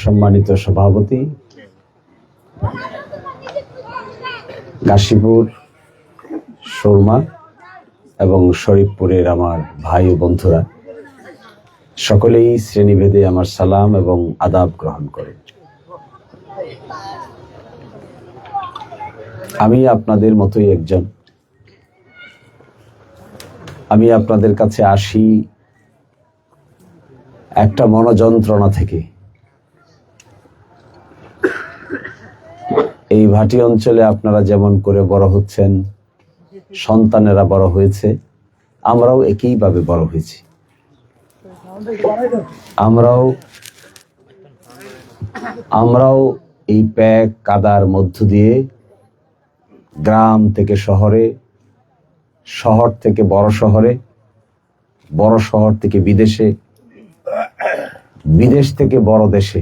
সম্মানিত সভাপতি, কাশীপুর, সুরমা এবং শরীফপুরের আমার ভাই ও বন্ধুরা, সকলেই শ্রেণীভেদে আমার সালাম এবং আদাব গ্রহণ করেন। আমি আপনাদের মতোই একজন। আমি আপনাদের কাছে আসি একটা মনোযন্ত্রণা থেকে। এই ভাটি অঞ্চলে আপনারা যেমন করে বড় হচ্ছেন, সন্তানেরা বড় হয়েছে, আমরাও একইভাবে বড় হয়েছি। আমরাও এই প্যাক কাদার মধ্য দিয়ে গ্রাম থেকে শহরে, শহর থেকে বড় শহরে, বড় শহর থেকে বিদেশে, বিদেশ থেকে বড় দেশে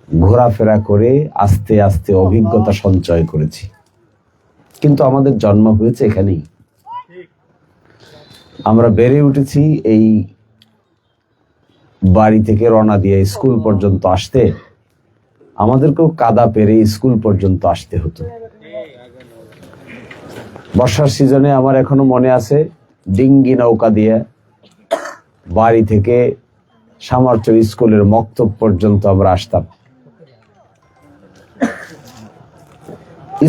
ঘোরাফেরা করে আস্তে আস্তে অভিজ্ঞতা সঞ্চয় করেছি। কিন্তু আমাদের জন্ম হয়েছে এখানেই। আমরা বেড়ে উঠেছি এই বাড়ি থেকে রওনা দিয়ে স্কুল পর্যন্ত আসতে আমাদেরকেও কাদা পেরে স্কুল পর্যন্ত আসতে হতো। বর্ষার সিজনে আমার এখনো মনে আছে, ডিঙ্গি নৌকা দিয়ে বাড়ি থেকে সামারচর স্কুলের মক্তব পর্যন্ত আমরা আসতাম।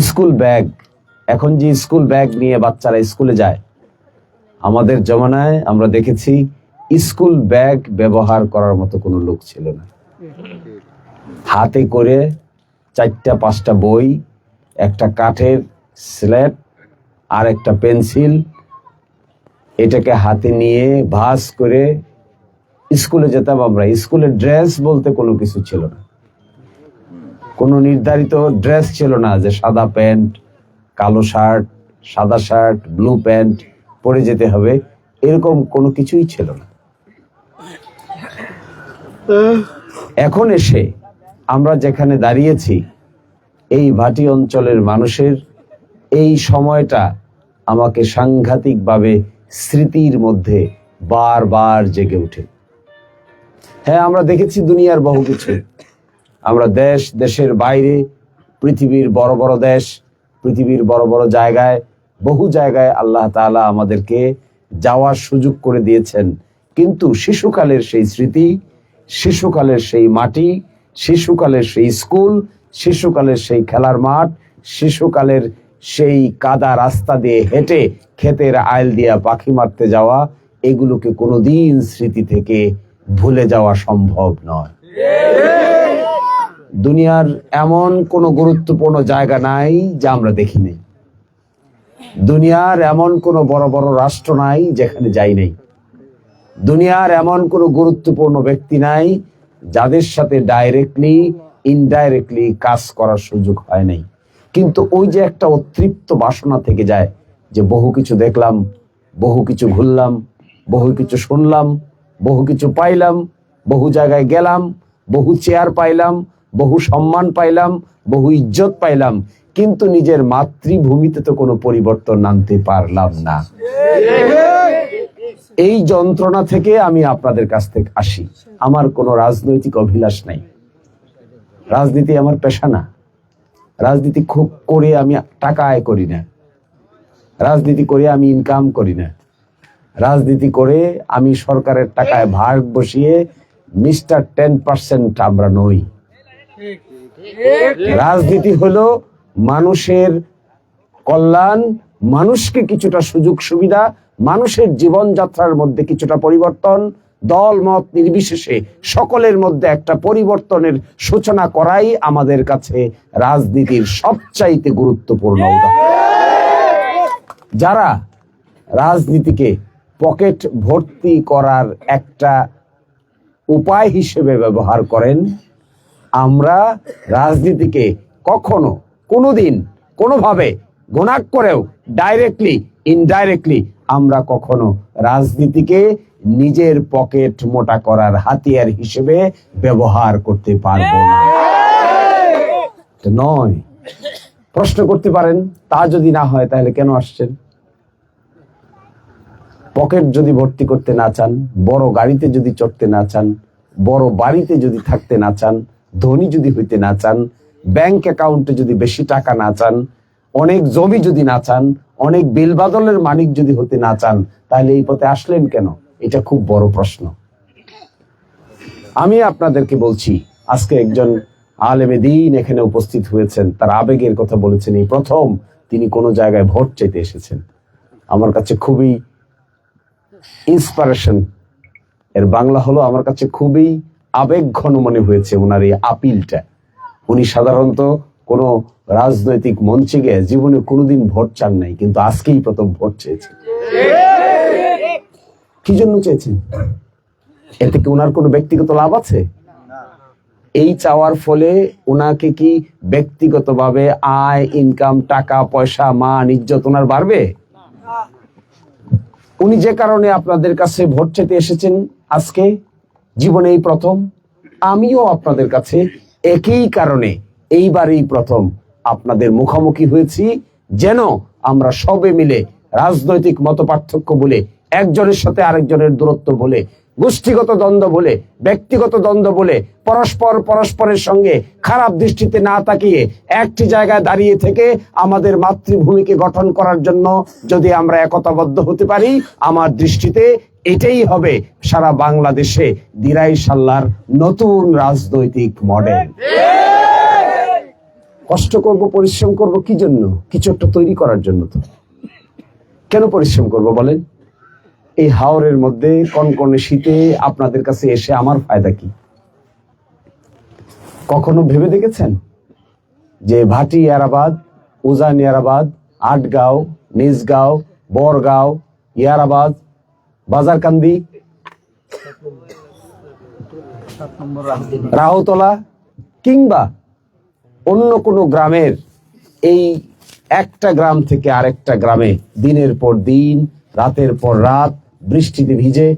স্কুল ব্যাগ, এখন যে স্কুল ব্যাগ নিয়ে বাচ্চারা স্কুলে যায়, আমাদের জমানায় আমরা দেখেছি স্কুল ব্যাগ ব্যবহার করার মতো কোনো লোক ছিল না। হাতে করে 4-5টা বই, একটা কাঠের স্লেট আর একটা পেন্সিল, এটাকে হাতে নিয়ে ভাঁজ করে স্কুলে যেতাম আমরা। স্কুলের ড্রেস বলতে কোনো কিছু ছিল না, কোনো নির্ধারিত ড্রেস ছিল না যে সাদা প্যান্ট, কালো শার্ট, সাদা শার্ট, ব্লু প্যান্ট পরে যেতে হবে, এরকম কোনো কিছুই ছিল না। এখন এসে আমরা যেখানে দাঁড়িয়েছি, এই ভাটি অঞ্চলের মানুষের এই সময়টা আমাকে সাংঘাতিকভাবে স্মৃতির মধ্যে বারবার জেগে ওঠে। হ্যাঁ, আমরা দেখেছি দুনিয়ার বহু কিছু। আমরা দেশ, দেশের বাইরে, পৃথিবীর বড় বড় দেশ, পৃথিবীর বড় বড় জায়গায়, বহু জায়গায় আল্লাহ তাআলা আমাদেরকে যাওয়ার সুযোগ করে দিয়েছেন। কিন্তু শিশুকালের সেই স্মৃতি, শিশুকালের সেই মাটি, শিশুকালের সেই স্কুল, শিশুকালের সেই খেলার মাঠ, শিশুকালের সেই কাদা রাস্তা দিয়ে হেঁটে ক্ষেতের আইল দিয়া পাখি মারতে যাওয়া, এগুলোকে কোনোদিন স্মৃতি থেকে ভুলে যাওয়া সম্ভব নয়। দুনিয়ার এমন কোনো গুরুত্বপূর্ণ জায়গা নাই যা আমরা দেখি নাই। দুনিয়ার এমন কোনো বড় বড় রাষ্ট্র নাই যেখানে যাই নাই। দুনিয়ার এমন কোনো গুরুত্বপূর্ণ ব্যক্তি নাই যাদের সাথে ডাইরেক্টলি ইনডাইরেক্টলি কাজ করার সুযোগ হয় নাই। কিন্তু ওই যে একটা অতৃপ্ত বাসনা থেকে যায় যে বহু কিছু দেখলাম, বহু কিছু ঘুরলাম, বহু কিছু শুনলাম, বহু কিছু পাইলাম, বহু জায়গায় গেলাম, বহু চেয়ার পাইলাম, বহু সম্মান পাইলাম, বহু ইজ্জত পাইলাম, কিন্তু নিজের মাতৃভূমিতে তো কোনো পরিবর্তন আনতে পারলাম না। এই যন্ত্রণা থেকে আমি আপনাদের কাছ থেকে আসি। আমার কোনো রাজনৈতিক অভিলাষ নাই, রাজনীতি আমার পেশা না। রাজনীতি খুব করে আমি টাকা আয় করি না, রাজনীতি করে আমি ইনকাম করি না, রাজনীতি করে আমি সরকারের টাকায় ভাগ বসিয়ে মিস্টার 10% আমরা নই। রাজনীতি হলো মানুষের কল্যাণ, মানুষকে কিছুটা সুযোগ সুবিধা, মানুষের জীবনযাত্রার মধ্যে কিছুটা পরিবর্তন, দল মত নির্বিশেষে সকলের মধ্যে একটা পরিবর্তনের সূচনা করাই আমাদের কাছে রাজনীতির সবচাইতে গুরুত্বপূর্ণ উদাহরণ। যারা রাজনীতিকে পকেট ভর্তি করার একটা উপায় হিসেবে ব্যবহার করেন, আমরা রাজনীতিকে কখনো কোনোদিন কোনোভাবে গোনাক করেও ডাইরেক্টলি ইনডাইরেক্টলি আমরা কখনো রাজনীতিকে নিজের পকেট মোটা করার হাতিয়ার হিসেবে ব্যবহার করতে পারবো না। নয়। প্রশ্ন করতে পারেন, তা যদি না হয় তাহলে কেন আসছেন? পকেট যদি ভর্তি করতে না চান, বড় গাড়িতে যদি চড়তে না চান, বড় বাড়িতে যদি থাকতে না চান, ধনী যদি হইতে না চান, ব্যাংক অ্যাকাউন্টে যদি বেশি টাকা না চান, অনেক জমি যদি না চান, অনেক বিলবাদলের মালিক যদি হতে না চান, তাহলে এই পথে আসলেন কেন? এটা খুব বড় প্রশ্ন। আমি আপনাদেরকে বলছি, আজকে একজন আলেমে দ্বীন এখানে উপস্থিত হয়েছেন, তার আবেগের কথা বলেছেন। এই প্রথম তিনি কোনো জায়গায় ভোট চাইতে এসেছেন। আমার কাছে খুবই ইন্সপিরেশন, এর বাংলা হলো আমার কাছে খুবই আবেগ ঘন মনে হয়েছে ওনার এই আপিলটা। উনি সাধারণত কোনো রাজনৈতিক মঞ্চে গিয়ে জীবনে কোনোদিন ভোট চান নাই, কিন্তু আজকেই প্রথম ভোট চেয়েছেন। কি জন্য চেয়েছেন? এতে কি ওনার কোনো ব্যক্তিগত লাভ আছে? এই চাওয়ার ফলে ওনাকে কি ব্যক্তিগতভাবে আয়, ইনকাম, টাকা পয়সা, মান, ইজ্জত ওনার বাড়বে? উনি যে কারণে আপনাদের কাছে ভোট চাইতে এসেছেন আজকে, জীবনে এই প্রথম। আমিও আপনাদের কাছে একই কারণে এইবারই প্রথম আপনাদের মুখোমুখি হয়েছি, যেন আমরা সবে মিলে রাজনৈতিক মতপার্থক্য বলে, একজনের সাথে আরেকজনের দূরত্ব বলে, গোষ্ঠীগত দ্বন্দ্ব বলে, ব্যক্তিগত দ্বন্দ্ব বলে, পরস্পরের সঙ্গে খারাপ দৃষ্টিতে না তাকিয়ে একটি জায়গায় দাঁড়িয়ে থেকে আমাদের মাতৃভূমিকে গঠন করার জন্য যদি আমরা একতাবদ্ধ হতে পারি, আমার দৃষ্টিতে এটাই হবে সারা বাংলাদেশে দিরাই সাল্লার নতুন রাজনৈতিক মডেল। কষ্ট করব, পরিশ্রম করব কি জন্য? কিছু একটা তৈরি করার জন্য। তো কেন পরিশ্রম করব বলেন? এই হাওরের মধ্যে কনকনে শীতে আপনাদের কাছে এসে আমার ফায়দা কি? কখনো ভেবে দেখেছেন যে ভাটি ইয়ারাবাদ, উজান ইয়ারাবাদ, আটগাঁও, নিজগাঁও, বরগাঁও, ইয়ারাবাদ, বাজারকান্দি, রাহুতলা কিংবা অন্য কোনো গ্রামের এই একটা গ্রাম থেকে আরেকটা গ্রামে দিনের পর দিন, রাতের পর রাত বৃষ্টিতে ভিজে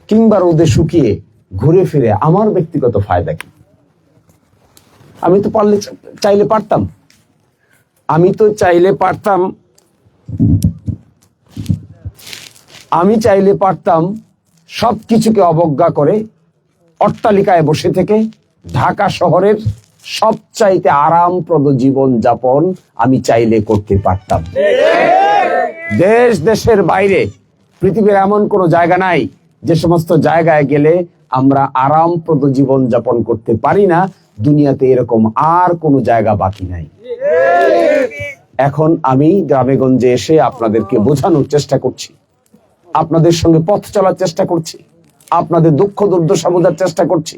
কিংবা রোদে শুকিয়ে ঘুরে ফিরে আমার ব্যক্তিগত ফায়দা কি? আমি তো চাইলে পারতাম, আমি চাইলে পারতাম সবকিছুকে অবজ্ঞা করে অট্টালিকায় বসে থেকে ঢাকা শহরের সবচাইতে আরামপ্রদ জীবন যাপন আমি চাইলে করতে পারতাম। দেশের বাইরে পৃথিবীর এমন কোনো জায়গা নাই যে সমস্ত জায়গায় গেলে আমরা আরামপ্রদ জীবন যাপন করতে পারি না। দুনিয়াতে এরকম আর কোনো জায়গা বাকি নাই। এখন আমি গ্রামে গঞ্জে এসে আপনাদেরকে বোঝানোর চেষ্টা করছি, আপনাদের সঙ্গে পথ চলার চেষ্টা করছি, আপনাদের দুঃখ দুর্দশা বোঝার চেষ্টা করছি,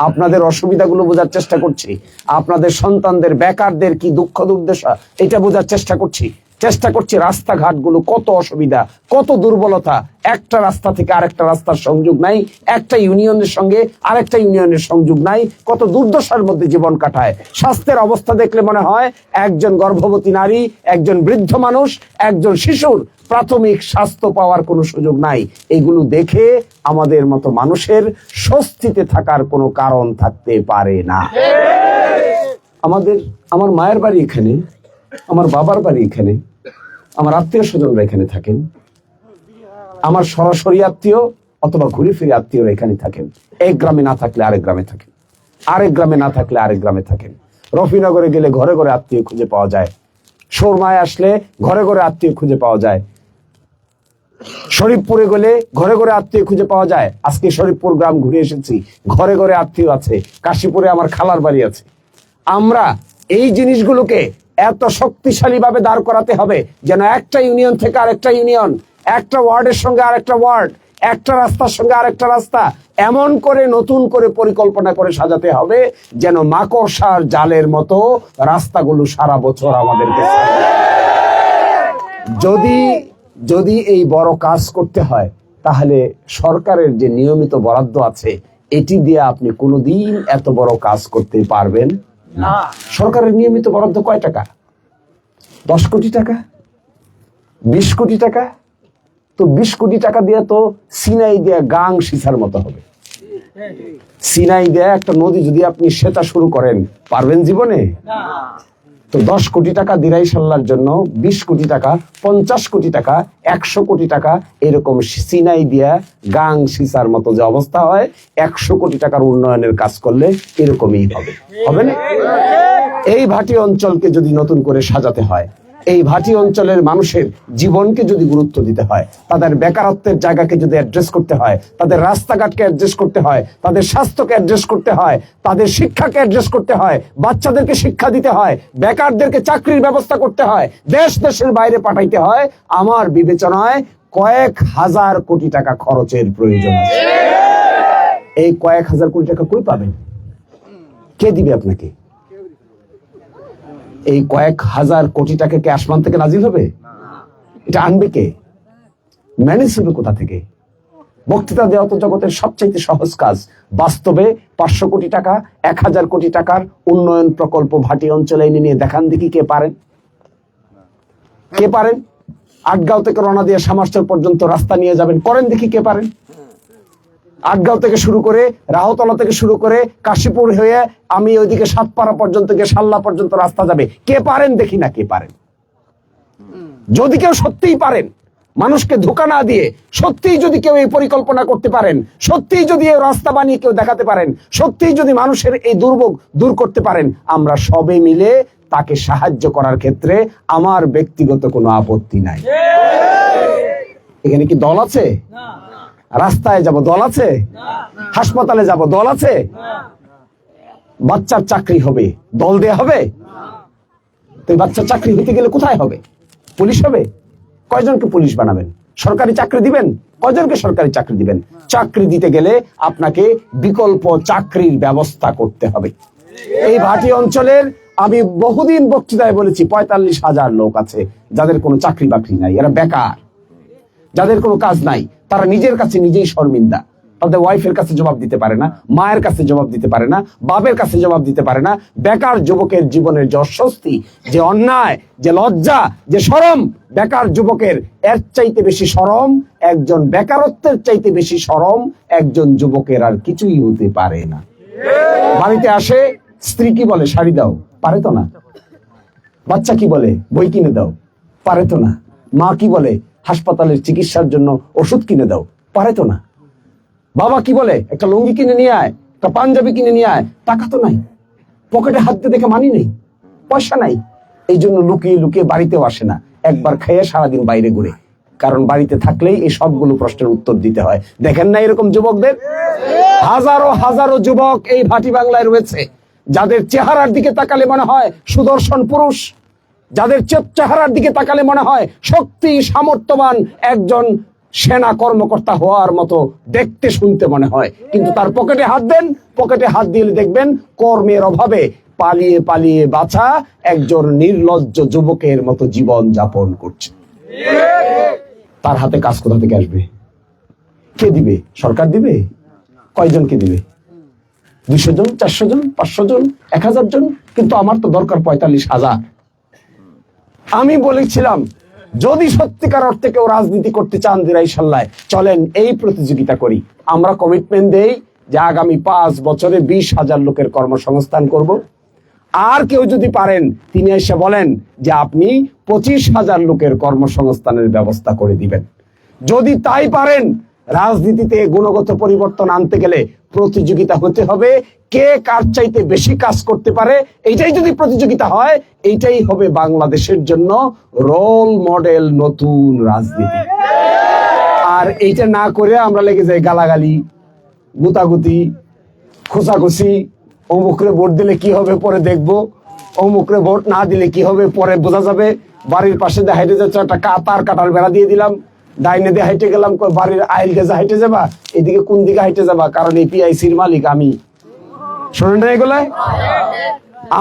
আপনাদের অসুবিধাগুলো বোঝার চেষ্টা করছি, আপনাদের সন্তানদের, বেকারদের কি দুঃখ দুর্দশা এটা বোঝার চেষ্টা করছি। রাস্তাঘাটগুলো কত অসুবিধা, কত দুর্বলতা, একটা রাস্তা থেকে আরেকটা রাস্তার সংযোগ নাই, একটা ইউনিয়নের সঙ্গে আরেকটা ইউনিয়নের সংযোগ নাই, কত দুর্দশার মধ্যে জীবন কাটায়। স্বাস্থ্যের অবস্থা দেখলে মনে হয় একজন গর্ভবতী নারী, একজন বৃদ্ধ মানুষ, একজন শিশুর প্রাথমিক স্বাস্থ্য পাওয়ার কোনো সুযোগ নাই। এগুলো দেখে আমাদের মতো মানুষের স্বস্তিতে থাকার কোনো কারণ থাকতে পারে না। আমার মায়ের বাড়ি এখানে, আমার বাবার বাড়ি এখানে, আমার আত্মীয় স্বজনরা এখানে থাকেন, আমার সরাসরি আত্মীয় অথবা ঘুরে ফিরে আত্মীয়রা এখানে থাকেন। এক গ্রামে না থাকলে আরেক গ্রামে থাকেন, আরেক গ্রামে না থাকলে আরেক গ্রামে থাকেন। রফিনগরে গেলে ঘরে ঘরে আত্মীয় খুঁজে পাওয়া যায়, সুরমায় আসলে ঘরে ঘরে আত্মীয় খুঁজে পাওয়া যায়, শরীফপুরে গেলে ঘরে ঘরে আত্মীয় খুঁজে পাওয়া যায়। আজকে শরীফপুর গ্রাম ঘুরে এসেছি, ঘরে ঘরে আত্মীয় আছে। কাশীপুরে আমার খালার বাড়ি আছে। আমরা এই জিনিসগুলোকে এত শক্তিশালী ভাবে দাঁড় করাতে হবে যেন একটা ইউনিয়ন থেকে আরেকটা ইউনিয়ন, একটা ওয়ার্ডের সঙ্গে আরেকটা ওয়ার্ড, একটা রাস্তার সঙ্গে আরেকটা রাস্তা এমন করে নতুন করে পরিকল্পনা করে সাজাতে হবে যেন মাকড়সার জালের মতো রাস্তাগুলো সারা বছর আমাদেরকে। যদি এই বড় কাজ করতে হয় তাহলে সরকারের যে নিয়মিত বরাদ্দ আছে এটি দিয়ে আপনি কোনোদিন এত বড় কাজ করতে পারবেন না। সরকারের নিয়মিত বরাদ্দ কয় টাকা? 10 কোটি টাকা, 20 কোটি টাকা, তো 20 কোটি টাকা দিয়ে তো সিনাই দেয়া গাং সিসার মতো হবে। সিনাই দেয়া একটা নদী যদি আপনি সেটা শুরু করেন, পারবেন জীবনে? তো 10 কোটি টাকা দিরাই সাল্লার জন্য 20 কোটি টাকা, 50 কোটি টাকা, 100 কোটি টাকা, এরকম সিনাই দিয়া গাং সিসার মতো যে অবস্থা হয়, 100 কোটি টাকার উন্নয়নের কাজ করলে এরকমই হবে, হবে না? এই ভাটি অঞ্চলকে যদি নতুন করে সাজাতে হয়, এই ভাটি অঞ্চলের মানুষের জীবনকে যদি গুরুত্ব দিতে হয়, তাদের বেকারত্বের জায়গাকে যদি অ্যাড্রেস করতে হয়, তাদের রাস্তাঘাটকে অ্যাড্রেস করতে হয়, তাদের স্বাস্থ্যকে অ্যাড্রেস করতে হয়, তাদের শিক্ষাকে অ্যাড্রেস করতে হয়, বাচ্চাদেরকে শিক্ষা দিতে হয়, বেকারদেরকে চাকরির ব্যবস্থা করতে হয়, দেশ দেশের বাইরে পাঠাইতে হয়, আমার বিবেচনায় কয়েক হাজার কোটি টাকা খরচের প্রয়োজন আছে। এই কয়েক হাজার কোটি টাকা কই পাবেন? কে দিবে আপনাকে? এই কয়েক হাজার কোটি টাকা কি আসমান থেকে নাজিল হবে? এটা আনবে কে? ম্যানেজ হবে কোথা থেকে? বক্তৃতা দেওয়া তো জগতের সবচেয়ে সহজ কাজ। বাস্তবে 500 কোটি টাকা, 1000 কোটি টাকার উন্নয়ন প্রকল্প ভাটি অঞ্চলে এনে নিয়ে দেখান দেখি কে পারেন? কে পারেন? আটগাঁও থেকে রওনা দিয়ে সামারচর পর্যন্ত রাস্তা নিয়ে যাবেন, করেন দেখি কে পারেন? আটগাঁও থেকে শুরু করে, রাহতলা থেকে শুরু করে, কাশীপুর হয়ে আমি ওইদিকে সাতপাড়া পর্যন্ত গিয়ে সাল্লা পর্যন্ত রাস্তা যাবে, কে পারেন দেখি না কে পারেন? যদি কেউ সত্যিই পারেন, মানুষকে ধোঁকা না দিয়ে সত্যিই যদি কেউ এই পরিকল্পনা করতে পারেন, সত্যিই যদি এই রাস্তা বানিয়ে কেউ দেখাতে পারেন, সত্যিই যদি মানুষের এই দুর্ভোগ দূর করতে পারেন, আমরা সবে মিলে তাকে সাহায্য করার ক্ষেত্রে আমার ব্যক্তিগত কোনো আপত্তি নাই। এখানে কি দল আছে? রাস্তায় যাব দল আছে? হাসপাতালে যাব দল আছে? বাচ্চার চাকরি হবে দল দেয়া হবে? তো বাচ্চার চাকরি হতে গেলে কোথায় হবে? পুলিশ হবে? কয়জনকে পুলিশ বানাবেন? সরকারি চাকরি দিবেন? কয়জনকে সরকারি চাকরি দিবেন? চাকরি দিতে গেলে আপনাকে বিকল্প চাকরির ব্যবস্থা করতে হবে। এই ভাটি অঞ্চলের আমি বহুদিন বক্তৃতায় বলেছি 45,000 লোক আছে যাদের কোনো চাকরি বাকরি নাই, এরা বেকার, যাদের কোনো কাজ নাই, তারা নিজের কাছে নিজেই শর্মিন্দা, তাদের ওয়াইফের কাছে জবাব দিতে পারে না, মায়ের কাছে জবাব দিতে পারে না, বাপের কাছে জবাব দিতে পারে না। বেকার যুবকের জীবনের যে অস্বস্তি, যে অন্যায়, যে লজ্জা, যে শরম, বেকার যুবকের এর চাইতে বেশি শরম, একজন বেকারত্বের চাইতে বেশি শরম একজন যুবকের আর কিছুই হতে পারে না। বাড়িতে আসে, স্ত্রী কি বলে? শাড়ি দাও, পারে তো না। বাচ্চা কি বলে? বই কিনে দাও, পারে তো না। মা কি বলে? হাসপাতালের চিকিৎসার জন্য ওষুধ কিনে দাও, পারে তো না। বাবা কি বলে? একটা লুঙ্গি কিনে নিয়ে আয়, একটা পাঞ্জাবি কিনে নিয়ে আয়, টাকা তো নাই, পকেটে হাত দিয়ে দেখে মানি নেই, পয়সা নাই। এই জন্য লুকিয়ে লুকিয়ে বাড়িতেও আসে না, একবার খেয়ে সারাদিন বাইরে ঘুরে, কারণ বাড়িতে থাকলেই এই সবগুলো প্রশ্নের উত্তর দিতে হয়। দেখেন না এরকম যুবকদের? হাজারো হাজারো যুবক এই ভাটি বাংলায় রয়েছে যাদের চেহারার দিকে তাকালে মনে হয় সুদর্শন পুরুষ, যাদের চেহারার দিকে তাকালে মনে হয় শক্তি সামর্থ্যবান একজন সেনা কর্মকর্তা হওয়ার মতো দেখতে শুনতে মনে হয়, কিন্তু তার পকেটে হাত দেন, পকেটে হাত দিয়ে দেখবেন কর্মের অভাবে পালিয়ে পালিয়ে বাঁচা একজন নির্লজ্জ যুবকের মতো জীবন যাপন করছে। তার হাতে কাজ কোথা থেকে আসবে? কে দিবে? সরকার দিবে? কয়জনকে দিবে? 200 জন, 400 জন, 500 জন, 1000 জন? কিন্তু আমার তো দরকার 45,000। আমি বলেছিলাম যদি সত্যিকার অর্থে কেউ রাজনীতি করতে চান দিরাই সাল্লায়, চলেন এই প্রতিযোগিতা করি। আমরা কমিটমেন্ট দেই যে আগামী 5 বছরে 20,000 লোকের কর্মসংস্থান করব। আর কেউ যদি পারেন তিনি এসে বলেন যে আপনি 25,000 লোকের কর্মসংস্থানের ব্যবস্থা করে দিবেন। যদি তাই পারেন, রাজনীতিতে গুণগত পরিবর্তন আনতে গেলে প্রতিযোগিতা হতে হবে, কে কার চাইতে বেশি কাজ করতে পারে। এইটাই যদি প্রতিযোগিতা হয়, এইটাই হবে বাংলাদেশের জন্য রোল মডেল নতুন রাজনীতি। আর এইটা না করে আমরা লেগে যাই গালাগালি, গুতাগুতি, খোঁচাখুচি, অমুকরে ভোট দিলে কি হবে পরে দেখবো, অমুকরে ভোট না দিলে কি হবে পরে বোঝা যাবে। বাড়ির পাশে দিয়ে হাইটে যাচ্ছে, একটা তার কাটার বেড়া দিয়ে দিলাম, ডাইনে দিয়ে হাইটে গেলাম, বাড়ির আইল গেছে হাইটে যাবা, এদিকে কোন দিকে হাইটে যাবা, কারণ এই পিআইসির মালিক আমি। শোনেন না এগুলা?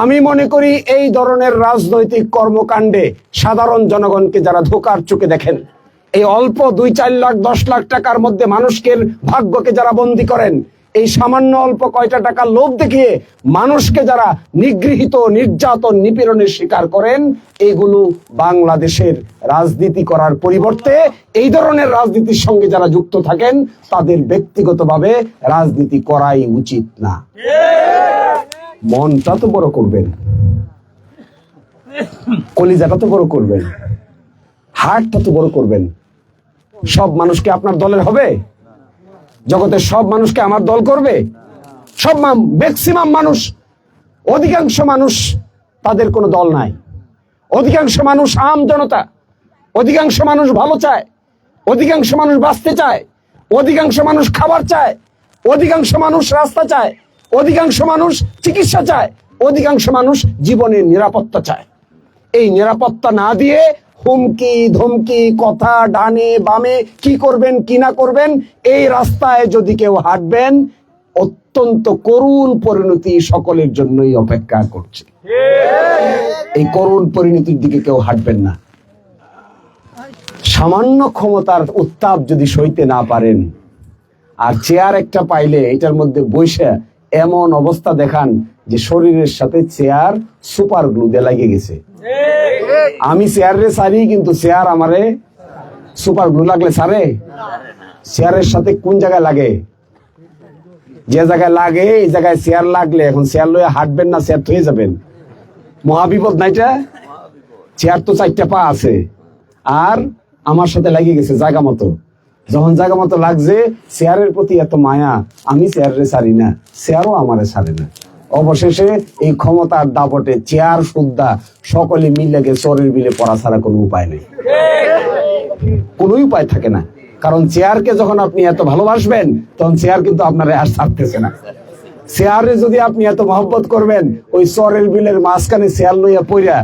আমি মনে করি এই ধরনের রাজনৈতিক কর্মকাণ্ডে সাধারণ জনগণকে যারা ধোঁকার চোখে দেখেন, এই অল্প 2-4 লাখ 10 লাখ টাকার মধ্যে মানুষকে ভাগ্যকে যারা বন্দী করেন, এই সামান্য অল্প কয়টা টাকা লোভ দেখিয়ে মানুষকে যারা নিগৃহীত, নির্যাতন, নিপীড়নের শিকার করেন, এগুলো বাংলাদেশের রাজনীতি করার পরিবর্তে এই ধরনের রাজনীতির সঙ্গে যারা যুক্ত থাকেন তাদের ব্যক্তিগতভাবে রাজনীতি করাই উচিত না। মনটা তো বড় করবেন, কলিজাটা তো বড় করবেন, হার্টটা তো বড় করবেন। সব মানুষকে আপনার দলের হবে? জগতের সব মানুষকে আমার দল করবে? সব ম্যাক্সিমাম মানুষ, অধিকাংশ মানুষ তাদের কোনো দল নাই। অধিকাংশ মানুষ আম জনতা, অধিকাংশ মানুষ ভালো চায়, অধিকাংশ মানুষ বাঁচতে চায়, অধিকাংশ মানুষ খাবার চায়, অধিকাংশ মানুষ রাস্তা চায়, অধিকাংশ মানুষ চিকিৎসা চায়, অধিকাংশ মানুষ জীবনের নিরাপত্তা চায়। এই নিরাপত্তা না দিয়ে হুমকি ধমকি, কথা ডানে বামে, কি করবেন কি না করবেন, এই রাস্তায় যদি কেউ হাঁটবেন, অত্যন্ত করুণ পরিণতি সকলের জন্যই অপেক্ষা করছে। এই করুণ পরিণতির দিকে কেউ হাঁটবেন না। সামান্য ক্ষমতার উত্তাপ যদি সইতে না পারেন, আর চেয়ার একটা পাইলে এটার মধ্যে বসে এমন অবস্থা দেখান যে শরীরের সাথে চেয়ার সুপার গ্লু দিয়ে লাগিয়ে গেছে। আমি চেয়ারে সারি, কিন্তু চেয়ার আমারে সুপার গ্লু লাগলে সারে? চেয়ারের সাথে কোন জায়গায় লাগে? যে জায়গায় লাগে এই জায়গায় চেয়ার লাগলে এখন চেয়ার লয়ে হাঁটবেন না, চেয়ার থয়ে যাবেন। মহাবিপদ না এটা? চেয়ার তো 4টা পা আছে, আর আমার সাথে লাগিয়ে গেছে জায়গা মতো। যখন জায়গা মতো লাগছে, চেয়ারের প্রতি এত মায়া, আমি চেয়ারে সারি না, চেয়ারও আমারে সারে না। অবশেষে এই ক্ষমতার দাপটে চেয়ার সুদ্ধা সকলে মিলে গিয়ে চরের বিলে পড়া ছাড়া কোনো উপায় নেই, কোনো উপায় থাকে না। কারণ চেয়ারকে যখন আপনি এত ভালোবাসবেন, তখন চেয়ার কিন্তু আপনারা আর ছাড়তেছে না। চেয়ারে যদি আপনি এত মহব্বত করবেন, ওই চরের বিলের মাঝখানে চেয়ার লইয়া পইরা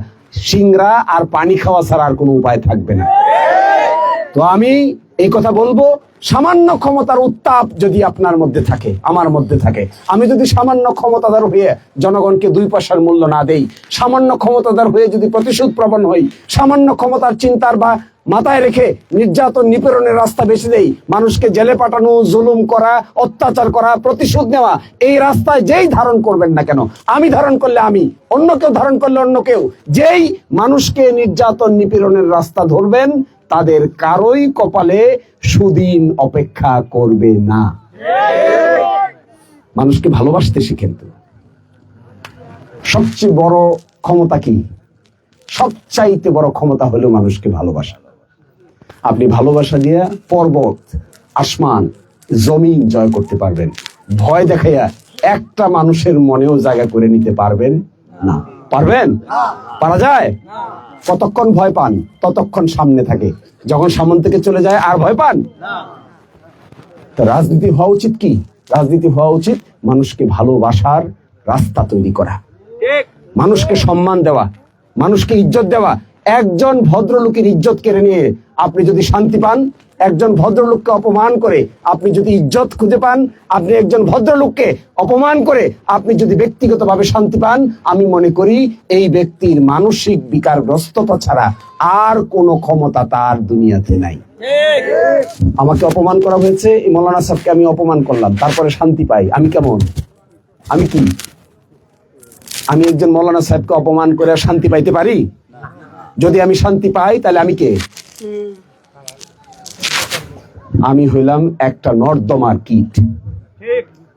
সিংড়া আর পানি খাওয়া ছাড়া আর কোনো উপায় থাকবে না। তো আমি এই কথা বলবো, সামান্য ক্ষমতার উত্তাপ যদি আপনার মধ্যে থাকে, আমার মধ্যে থাকে, আমি যদি সামান্য ক্ষমতাধর হয়ে জনগণকে 2 পয়সার মূল্য না দেই, সামান্য ক্ষমতাধর হয়ে যদি প্রতিশোধ প্রবণ হই, সামান্য ক্ষমতার চিন্তার বা মাথায় রেখে নির্যাতন নিপীড়নের রাস্তা বেছে দেই, মানুষকে জেলে পাঠানো, জুলুম করা, অত্যাচার করা, প্রতিশোধ নেওয়া, এই রাস্তায় যেই ধারণ করবেন না কেন, আমি ধারণ করলে আমি, অন্য কেউ ধারণ করলে অন্য কেউ, যেই মানুষকে নির্যাতন নিপীড়নের রাস্তা ধরবেন, তাদের কারোই কপালে সুদিন অপেক্ষা করবে না। মানুষকে ভালোবাসতে শিখেন। তো সবচেয়ে বড় ক্ষমতা কি? সবচাইতে বড় ক্ষমতা হলো মানুষকে ভালোবাসা। আপনি ভালোবাসা দিয়ে পর্বত, আসমান, জমিন জয় করতে পারবেন। ভয় দেখাইয়া একটা মানুষের মনেও জায়গা করে নিতে পারবেন না। পারবেন? পারা যায়? কতক্ষণ ভয় পান? ততক্ষণ সামনে থাকে, যখন সামনে থেকে চলে যায় আর ভয় পান? তো রাজনীতি হওয়া উচিত কি? রাজনীতি হওয়া উচিত মানুষকে ভালোবাসার রাস্তা তৈরি করা, মানুষকে সম্মান দেওয়া, মানুষকে ইজ্জত দেওয়া। একজন ভদ্রলোকের ইজ্জত কেড়ে নিয়ে আপনি যদি শান্তি পান, একজন ভদ্রলোককে অপমান করে আপনি যদি ইজ্জত খুঁজে পান, আপনি একজন ভদ্রলোককে অপমান করে আপনি যদি ব্যক্তিগতভাবে শান্তি পান, আমি মনে করি এই ব্যক্তির মানসিক বিকারগ্রস্ততা ছাড়া আর কোনো ক্ষমতা তার দুনিয়াতে নাই। আমাকে অপমান করা হয়েছে, এই মৌলানা সাহেবকে আমি অপমান করলাম, তারপরে শান্তি পাই, আমি কেমন? আমি কি? আমি একজন মৌলানা সাহেবকে অপমান করে শান্তি পাইতে পারি? যদি আমি শান্তি পাই তাহলে আমি কে? আমি হইলাম একটা নর্দমার কীট,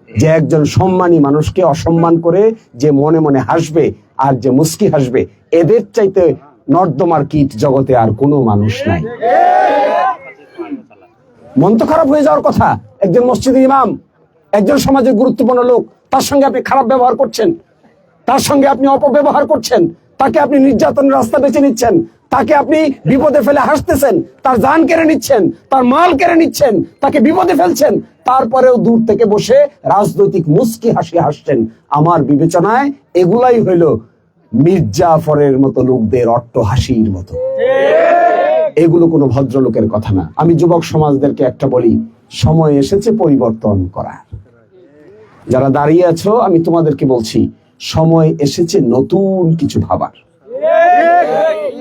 যে একজন সম্মানী মানুষকে অসম্মান করে যে মনে মনে হাসবে আর যে মুস্কি হাসবে, এদের চাইতে নর্দমার কীট জগতে আর কোনো মানুষ নাই। মন তো খারাপ হয়ে যাওয়ার কথা। একজন মসজিদের ইমাম, একজন সমাজের গুরুত্বপূর্ণ লোক, তার সঙ্গে আপনি খারাপ ব্যবহার করছেন, তার সঙ্গে আপনি অপব্যবহার করছেন, তাকে আপনি নির্যাতনের রাস্তা বেছে নিচ্ছেন, তাকে আপনি বিপদে ফেলে হাসতেছেন, তার জান কেড়ে নিচ্ছেন, তার মাল কেড়ে নিচ্ছেন, তাকে বিপদে ফেলছেন, তারপরেও দূর থেকে বসে রাজনৈতিক মুস্কি হাসি হাসছেন। আমার বিবেচনায় এগুলাই হইল মির্জাফরের মতো লোকদের অট্টহাসির মতো। এগুলো কোনো ভদ্রলোকের কথা না। আমি যুবক সমাজদেরকে একটা বলি, সময় এসেছে পরিবর্তন করার। যারা দাঁড়িয়ে আছো, আমি তোমাদেরকে বলছি, সময় এসেছে নতুন কিছু ভাবার।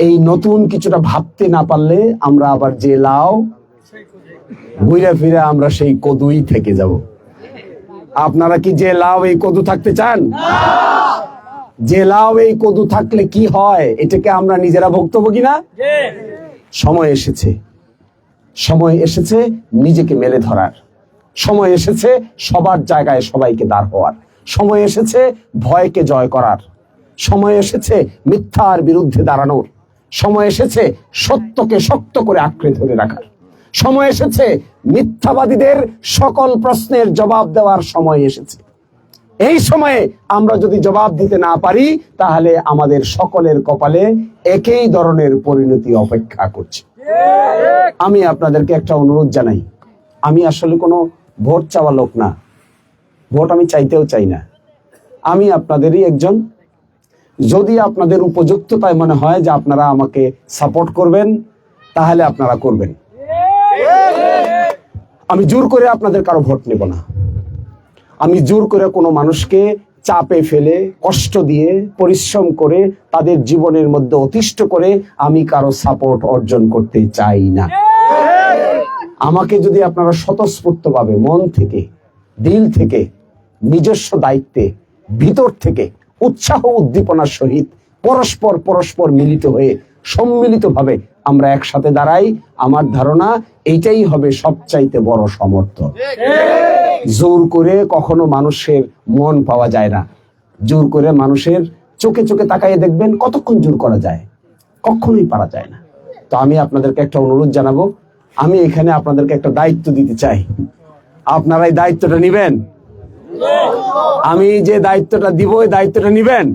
এই নতুন কিছুটা ভাবতে না পারলে আমরা আবার যে লাও ঘুরে ফিরে আমরা সেই কদুই থেকে যাব। আপনারা কি যে লাউ এই কদু থাকতে চান? যে লাউ এই কদু থাকলে কি হয় এটাকে আমরা নিজেরা ভুক্তভোগী না? সময় এসেছে, সময় এসেছে নিজেকে মেলে ধরার, সময় এসেছে সবার জায়গায় সবাইকে দাঁড় হওয়ার, সময় এসেছে ভয়কে জয় করার, সময় এসেছে মিথ্যার বিরুদ্ধে দাঁড়ানোর, সময় এসেছে সত্যকে শক্ত করে আঁকড়ে ধরে রাখার, সময় এসেছে মিথ্যাবাদীদের সকল প্রশ্নের জবাব দেওয়ার সময় এসেছে। এই সময়ে আমরা যদি জবাব দিতে না পারি তাহলে আমাদের সকলের কপালে একই ধরনের পরিণতি অপেক্ষা করছে। আমি আপনাদেরকে একটা অনুরোধ জানাই, আমি আসলে কোনো ভোট চাওয়া লোক না, ভোট আমি চাইতেও চাই না, আমি আপনাদেরই একজন। যদি আপনাদের উপযুক্ততায় মনে হয় যে আপনারা আমাকে সাপোর্ট করবেন তাহলে আপনারা করবেন। আমি জোর করে আপনাদের কারো ভোট নেব না, আমি জোর করে কোনো মানুষকে চাপে ফেলে কষ্ট দিয়ে পরিশ্রম করে তাদের জীবনের মধ্যে অতিষ্ঠ করে আমি কারো সাপোর্ট অর্জন করতে চাই না। আমাকে যদি আপনারা স্বতঃস্ফূর্তভাবে মন থেকে দিল থেকে নিজস্ব দায়িত্বে ভিতর থেকে উৎসাহ উদ্দীপনার সহিত পরস্পর মিলিত হয়ে সম্মিলিতভাবে আমরা একসাথে দাঁড়াই, আমার ধারণা এইটাই হবে সবচাইতে বড় সমর্থন। জোর করে কখনো মানুষের মন পাওয়া যায় না, জোর করে মানুষের চোখে চোখে তাকাইয়ে দেখবেন কতক্ষণ জোর করা যায়, কখনোই পারা যায় না। তো আমি আপনাদেরকে একটা অনুরোধ জানাবো, আমি এখানে আপনাদেরকে একটা দায়িত্ব দিতে চাই, আপনারা এই দায়িত্বটা নিবেন? আমি যে দায়িত্বটা দিব এই দায়িত্বটা নিবেন?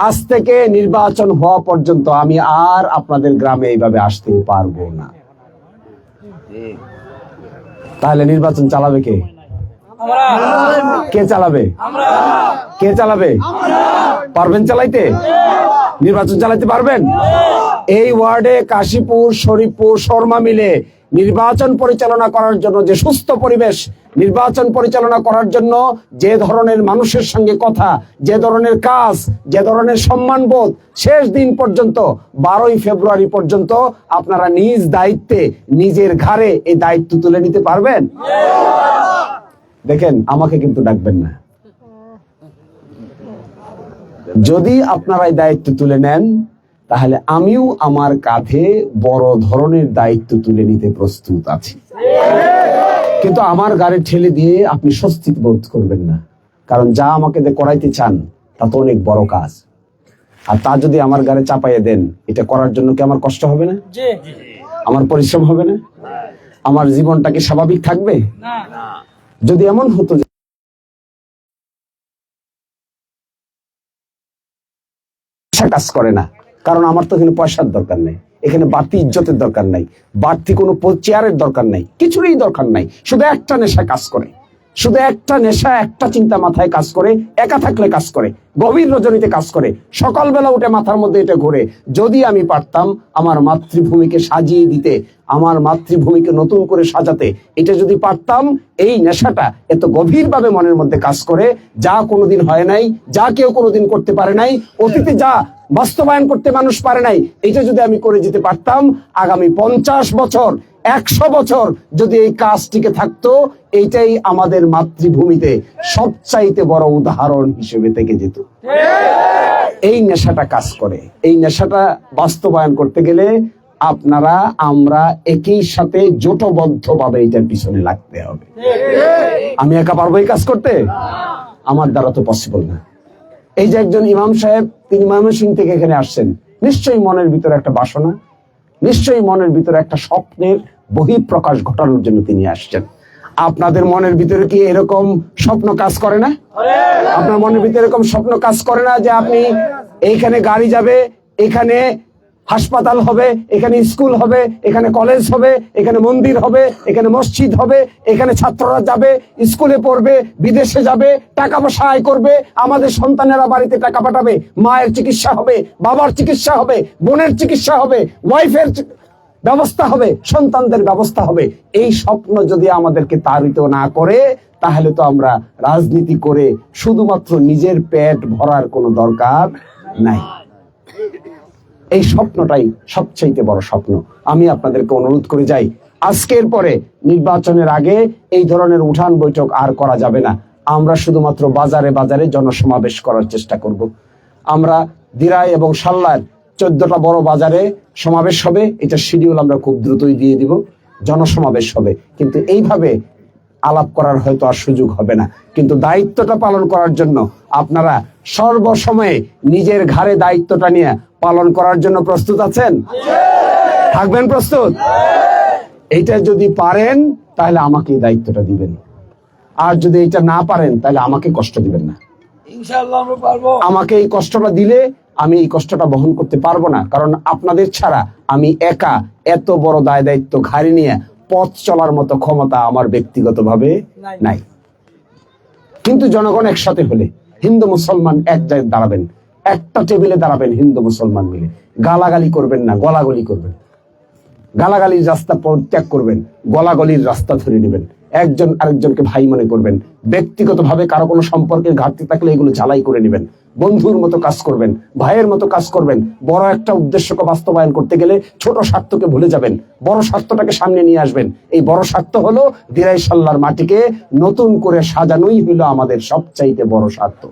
আজ থেকে নির্বাচন হওয়া পর্যন্ত আমি আর আপনাদের গ্রামে এইভাবে আসতে পারবো না। তাহলে নির্বাচন চালাবে কে? কে চালাবে? কে চালাবে? পারবেন চালাইতে? নির্বাচন চালাইতে পারবেন? এই ওয়ার্ডে কাশীপুর, শরীফপুর, শর্মা মিলে নির্বাচন পরিচালনা করার জন্য যে সুস্থ পরিবেশ, নির্বাচন পরিচালনা করার জন্য যে ধরনের মানুষের সঙ্গে কথা, যে ধরনের কাজ, যে ধরনের সম্মানবোধ, শেষ দিন পর্যন্ত 12ই ফেব্রুয়ারি পর্যন্ত আপনারা নিজ দায়িত্বে নিজের ঘাড়ে এই দায়িত্ব তুলে নিতে পারবেন? দেখেন, আমাকে কিন্তু ডাকবেন না। যদি আপনারা এই দায়িত্ব তুলে নেন তাহলে আমিও আমার কাঁধে বড় ধরনের দায়িত্ব তুলে নিতে প্রস্তুত আছি, কিন্তু আমার গাড়ি ঠেলে দিয়ে আপনি স্বস্তি বোধ করবেন না, কারণ যা আমাকে করাইতে চান তা তো অনেক বড় কাজ, আর তা যদি আমার গাড়ি চাপাইয়ে দেন এটা করার জন্য কি আমার কষ্ট হবে না? আমার পরিশ্রম হবে না? আমার জীবনটা কি স্বাভাবিক থাকবে? যদি এমন হতো কাজ করে না, কারণ আমার তো এখানে পয়সার দরকার নেই, এখানে বাড়তি ইজ্জতের দরকার নাই, বাড়তি কোনো চেয়ারের দরকার নাই, কিছুরই দরকার নাই, শুধু একটা নেশা কাজ করে, শুধু একটা নেশা, একটা চিন্তা মাথায় কাজ করে, একা থাকলে কাজ করে, গভীর রজনীতে কাজ করে, সকালবেলা উঠে মাথার মধ্যে এটা ঘুরে, যদি আমি পারতাম আমার মাতৃভূমিকে সাজিয়ে দিতে, আমার মাতৃভূমিকে নতুন করে সাজাতে, এটা যদি পারতাম, এই নেশাটা এত গভীরভাবে মনের মধ্যে কাজ করে, যা কোনোদিন হয় নাই, যা কেউ কোনোদিন করতে পারে নাই, অতীতে যা বাস্তবায়ন করতে মানুষ পারে নাই, এটা যদি আমি করে যেতে পারতাম, আগামী 50 বছর 100 বছর যদি এই কাজ টিকে থাকতো, এইটাই আমাদের মাতৃভূমিতে সবচাইতে বড় উদাহরণ হিসেবে থেকে যেত। এই নেশাটা কাজ করে, এই নেশাটা বাস্তবায়ন করতে গেলে আপনারা আমরা একই সাথে জোটবদ্ধভাবে এটার পিছনে লাগতে হবে। আমি একা পারবো এই কাজ করতে? আমার দ্বারা তো পসিবল না। এই যে একজন ইমাম সাহেব, তিনি ময়মনসিংহ থেকে এখানে আসছেন, নিশ্চয়ই মনের ভিতরে একটা বাসনা, নিশ্চয়ই মনের ভিতরে একটা স্বপ্নের বহিঃপ্রকাশ ঘটানোর জন্য তিনি আসছেন। আপনাদের মনের ভিতরে কি এরকম স্বপ্ন কাজ করে না? আপনার মনের ভিতরে এরকম স্বপ্ন কাজ করে না যে আপনি এইখানে গাড়ি যাবে, এখানে হাসপাতাল হবে, এখানে স্কুল হবে, এখানে কলেজ হবে, এখানে মন্দির হবে, এখানে মসজিদ হবে, এখানে ছাত্ররা যাবে, স্কুলে পড়বে, বিদেশে যাবে, টাকা পয়সা আয় করবে, আমাদের সন্তানেরা বাড়িতে টাকা পাঠাবে, মায়ের চিকিৎসা হবে, বাবার চিকিৎসা হবে, বোনের চিকিৎসা হবে, ওয়াইফের ব্যবস্থা হবে, সন্তানদের ব্যবস্থা হবে। এই স্বপ্ন যদি আমাদেরকে তাড়িত না করে তাহলে তো আমরা রাজনীতি করে শুধুমাত্র নিজের পেট ভরার কোনো দরকার নাই। এই স্বপ্নটাই সবচেয়ে বড় স্বপ্ন। আমি আপনাদেরকে অনুরোধ করে যাই, আজকের পরে নির্বাচনের আগে এই ধরনের উঠান বৈঠক আর করা যাবে না। আমরা শুধুমাত্র বাজারে বাজারে জনসমাবেশ করার চেষ্টা করব। আমরা দিরাই এবং সাল্লার 14টা বড় বাজারে সমাবেশ হবে, এটা শিডিউল আমরা খুব দ্রুতই দিয়ে দিব। জনসমাবেশ হবে, কিন্তু এইভাবে আলাপ করার হয়তো আর সুযোগ হবে না। কিন্তু দায়িত্বটা পালন করার জন্য আপনারা সর্বসময়ে নিজের ঘাড়ে দায়িত্বটা নিয়ে পালন করার জন্য প্রস্তুত আছেন? থাকবেন প্রস্তুত? এইটা যদি পারেন তাহলে আমাকে এই দায়িত্বটা দিবেন, আর যদি এটা না পারেন তাহলে আমাকে কষ্ট দিবেন না। ইনশাআল্লাহ আমরা পারবো। আমাকে এই কষ্টটা দিলে আমি এই কষ্টটা বহন করতে পারবো না, কারণ আপনাদের ছাড়া আমি একা এত বড় দায় দায়িত্ব ঘাড়ে নিয়ে পথ চলার মতো ক্ষমতা আমার ব্যক্তিগতভাবে নাই। কিন্তু জনগণ একসাথে হলে, হিন্দু মুসলমান এক জায়গায় দাঁড়াবেন, একটা টেবিলে দাঁড়াবেন হিন্দু মুসলমান মিলে, গালাগালি করবেন না, গলাগলি করবেন। গালাগালির রাস্তা পরিত্যাগ করবেন, গলাগলির রাস্তা ধরে নেবেন। একজন আরেকজনকে ভাই মনে করবেন। ব্যক্তিগতভাবে কারো কোনো সম্পর্কের ঘাটতি থাকলে এগুলো ঝালাই করে নেবেন। বন্ধুর মতো কাজ করবেন, ভাইয়ের মতো কাজ করবেন। বড় একটা উদ্দেশ্যকে বাস্তবায়ন করতে গেলে ছোট স্বার্থকে ভুলে যাবেন, বড় স্বার্থটাকে সামনে নিয়ে আসবেন। এই বড় স্বার্থ হলো দিরাই সাল্লার মাটিকে নতুন করে সাজানোই হলো আমাদের সবচাইতে বড় স্বার্থ।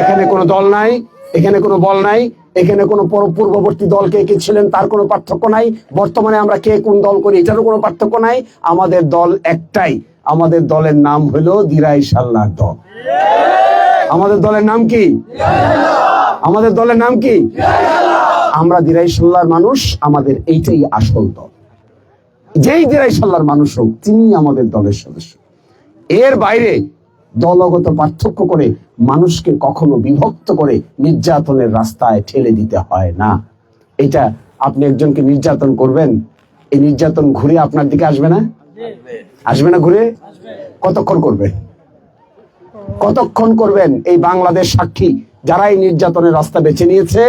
এখানে কোনো দল নাই, এখানে কোনো বল নাই, এখানে কোনো পূর্ববর্তী দল কে কে ছিলেন তার কোনো পার্থক্য নাই, বর্তমানে আমরা কে কোন দল করি এটারও কোনো পার্থক্য নাই। আমাদের দল একটাই, আমাদের দলের নাম হলো দিরাই সাল্লার দল। আমাদের দলের নাম কি? আমাদের দলের নাম কি? আমরা দিরাই সাল্লার মানুষ, আমাদের এইটাই আসল দল। যেই দিরাই সাল্লার মানুষ হোক তিনি আমাদের দলের সদস্য। এর বাইরে দলগত পার্থক্য করে মানুষকে কখনো বিভক্ত করে নির্যাতনের রাস্তায় ঠেলে দিতে হয় না। এটা আপনি একজনকে নির্যাতন করবেন, এই নির্যাতন ঘুরে আপনার দিকে আসবে না? আসবে না ঘুরে? কতক্ষণ করবে? কতক্ষণ করবেন? এই বাংলাদেশ সাক্ষী, যারা এই নির্যাতনের রাস্তা বেছে নিয়েছে,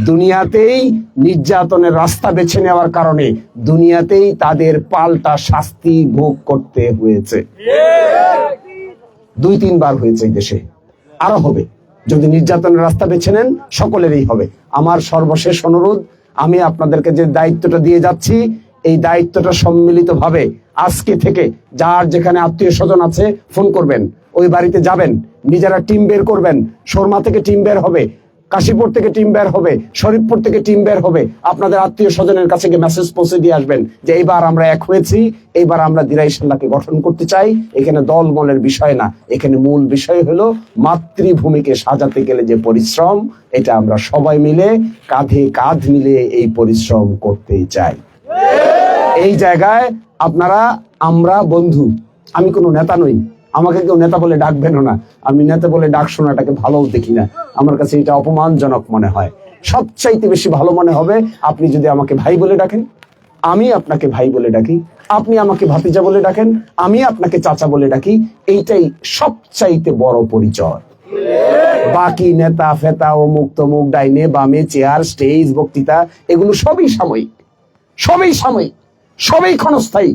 দুনিয়াতেই নির্যাতনের রাস্তা বেছে নেওয়ার কারণে দুনিয়াতেই তাদের পাল্টা শাস্তি ভোগ করতে হয়েছে। 2-3 বার হয়েছে এই দেশে, আরো হবে। যদি নির্যাতনের রাস্তা বেছে নেন সকলেরই হবে। আমার সর্বশেষ অনুরোধ, আমি আপনাদেরকে যে দায়িত্বটা দিয়ে যাচ্ছি, এই দায়িত্বটা সম্মিলিতভাবে আজকে থেকে যার যেখানে আত্মীয় স্বজন আছে ফোন করবেন, ওই বাড়িতে যাবেন, নিজেরা টিম বের করবেন। শর্মা থেকে টিম বের হবে, কাশীপুর থেকে টিম বের হবে, শরীফপুর থেকে টিম বের হবে। আপনাদের আত্মীয় স্বজনের কাছে গিয়ে মেসেজ পৌঁছে দিয়ে আসবেন যে এইবার আমরা এক হয়েছি, এইবার আমরা দিরাই সাল্লাহকে গঠন করতে চাই। এখানে দল মলের বিষয় না, এখানে মূল বিষয় হলো মাতৃভূমিকে সাজাতে গেলে যে পরিশ্রম, এটা আমরা সবাই মিলে কাঁধে কাঁধ মিলে এই পরিশ্রম করতে চাই। এই জায়গায় আপনারা, আমরা বন্ধু। আমি কোনো নেতা নই, আমাকে কেউ নেতা বলে ডাকবেনও না। আমি নেতা বলে ডাক শোনাটাকে ভালো দেখি না, আমার কাছে এটা অপমানজনক মনে হয়। সবচাইতে বেশি ভালো মনে হবে আপনি যদি আমাকে ভাই বলে ডাকেন, আমি আপনাকে ভাই বলে ডাকি, আপনি আমাকে ভাতিজা বলে ডাকেন, আমি আপনাকে চাচা বলে ডাকি। এইটাই সবচাইতে বড় পরিচয়। বাকি নেতা ফেতা অমুক তমুক, ডাইনে বামে, চেয়ার, স্টেজ, বক্তৃতা, এগুলো সবই সাময়িক, সবই সাময়িক, সবই ক্ষণস্থায়ী।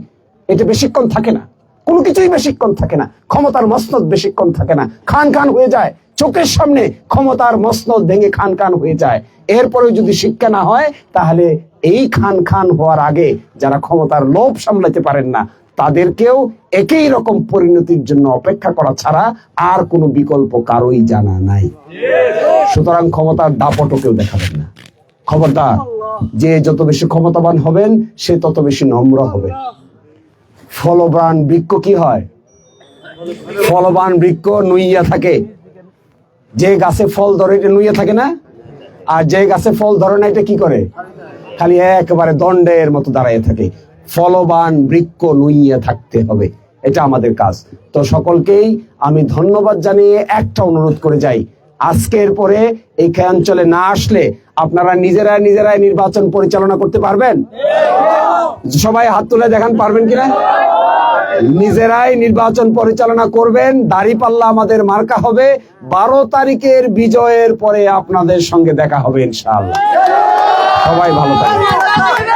এটা বেশিক্ষণ থাকে না, কোনো কিছুই বেশিক্ষণ থাকে না। ক্ষমতার মসনদ বেশিক্ষণ থাকে না, খান খান হয়ে যায়। চোখের সামনে ক্ষমতার মসনদ ভেঙে খান খান হয়ে যায়। এরপরেও যদি শিক্ষা না হয়, তাহলে এই খান খান হওয়ার আগে যারা ক্ষমতার লোভ সামলাতে পারেন না, তাদেরকেও একই রকম পরিণতির জন্য অপেক্ষা করা ছাড়া আর কোনো বিকল্প কারোই জানা নাই। সুতরাং ক্ষমতার দাপটও কেউ দেখাবেন না। খবরদার, যে যত বেশি ক্ষমতাবান হবেন সে তত বেশি নম্র হবে। ফলবান বৃক্ষ কি হয়? ফলবান বৃক্ষ নুইয়া থাকে। যে গাছে ফল ধরে এটা নুইয়া থাকে না, আর যে গাছে ফল ধরে না এটা কি করে? খালি একেবারে দণ্ডের মতো দাঁড়িয়ে থাকে। ফলবান বৃক্ষ নুইয়া থাকতে হবে, এটা আমাদের কাজ। তো সকলকেই আমি ধন্যবাদ জানিয়ে একটা অনুরোধ করে যাই, আজকের পরে এই অঞ্চলে না আসলে আপনারা নিজেরাই নির্বাচন পরিচালনা করতে পারবেন? সবাই হাত তুলে দেখান, পারবেন কিনা? নিজেরাই নির্বাচন পরিচালনা করবেন। দাঁড়িপাল্লা আমাদের মার্কা হবে। 12 তারিখের বিজয়ের পরে আপনাদের সঙ্গে দেখা হবে ইনশাআল্লাহ। সবাই ভালো থাকবেন।